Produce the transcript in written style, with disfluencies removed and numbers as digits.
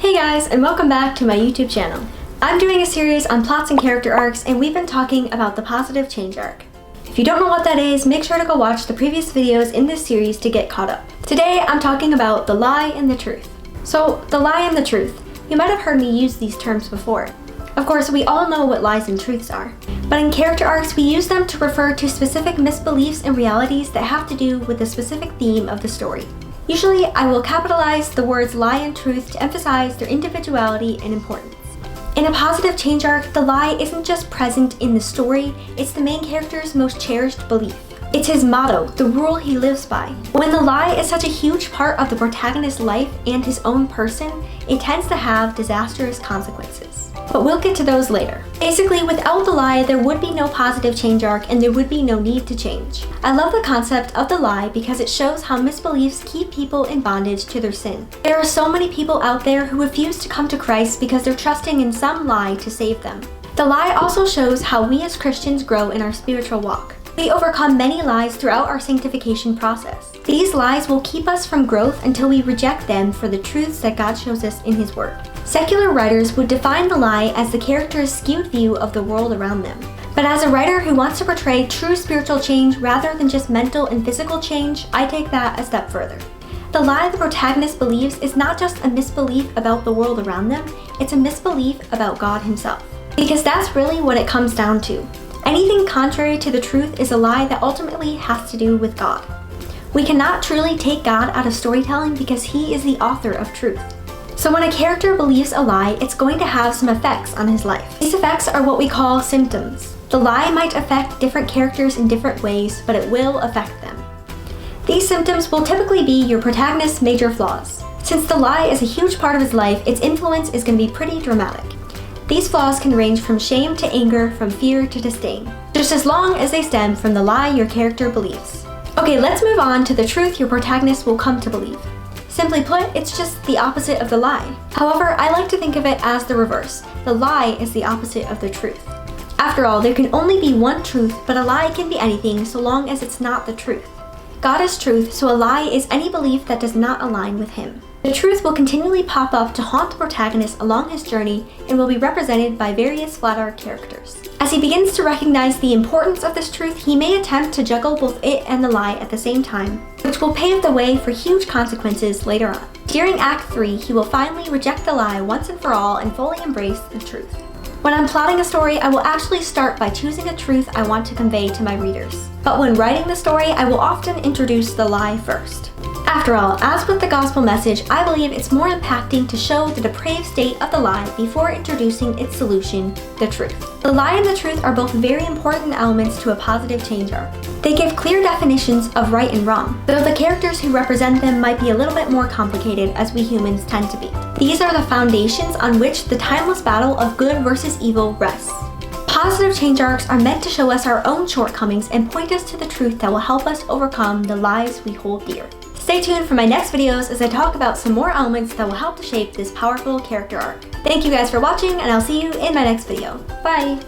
Hey guys, and welcome back to my YouTube channel. I'm doing a series on plots and character arcs, and we've been talking about the positive change arc. If you don't know what that is, make sure to go watch the previous videos in this series to get caught up. Today, I'm talking about the lie and the truth. So, the lie and the truth. You might have heard me use these terms before. Of course, we all know what lies and truths are. But in character arcs, we use them to refer to specific misbeliefs and realities that have to do with the specific theme of the story. Usually, I will capitalize the words lie and truth to emphasize their individuality and importance. In a positive change arc, the lie isn't just present in the story, it's the main character's most cherished belief. It's his motto, the rule he lives by. When the lie is such a huge part of the protagonist's life and his own person, it tends to have disastrous consequences. But we'll get to those later. Basically, without the lie, there would be no positive change arc and there would be no need to change. I love the concept of the lie because it shows how misbeliefs keep people in bondage to their sin. There are so many people out there who refuse to come to Christ because they're trusting in some lie to save them. The lie also shows how we as Christians grow in our spiritual walk. We overcome many lies throughout our sanctification process. These lies will keep us from growth until we reject them for the truths that God shows us in His Word. Secular writers would define the lie as the character's skewed view of the world around them. But as a writer who wants to portray true spiritual change rather than just mental and physical change, I take that a step further. The lie the protagonist believes is not just a misbelief about the world around them, it's a misbelief about God Himself. Because that's really what it comes down to. Anything contrary to the truth is a lie that ultimately has to do with God. We cannot truly take God out of storytelling because He is the author of truth. So when a character believes a lie, it's going to have some effects on his life. These effects are what we call symptoms. The lie might affect different characters in different ways, but it will affect them. These symptoms will typically be your protagonist's major flaws. Since the lie is a huge part of his life, its influence is going to be pretty dramatic. These flaws can range from shame to anger, from fear to disdain, just as long as they stem from the lie your character believes. Okay, let's move on to the truth your protagonist will come to believe. Simply put, it's just the opposite of the lie. However, I like to think of it as the reverse. The lie is the opposite of the truth. After all, there can only be one truth, but a lie can be anything so long as it's not the truth. God is truth, so a lie is any belief that does not align with Him. The truth will continually pop up to haunt the protagonist along his journey and will be represented by various flat-art characters. As he begins to recognize the importance of this truth, he may attempt to juggle both it and the lie at the same time, which will pave the way for huge consequences later on. During Act 3, he will finally reject the lie once and for all and fully embrace the truth. When I'm plotting a story, I will actually start by choosing a truth I want to convey to my readers. But when writing the story, I will often introduce the lie first. After all, as with the gospel message, I believe it's more impacting to show the depraved state of the lie before introducing its solution, the truth. The lie and the truth are both very important elements to a positive change arc. They give clear definitions of right and wrong, though the characters who represent them might be a little bit more complicated as we humans tend to be. These are the foundations on which the timeless battle of good versus evil rests. Positive change arcs are meant to show us our own shortcomings and point us to the truth that will help us overcome the lies we hold dear. Stay tuned for my next videos as I talk about some more elements that will help to shape this powerful character arc. Thank you guys for watching, and I'll see you in my next video. Bye!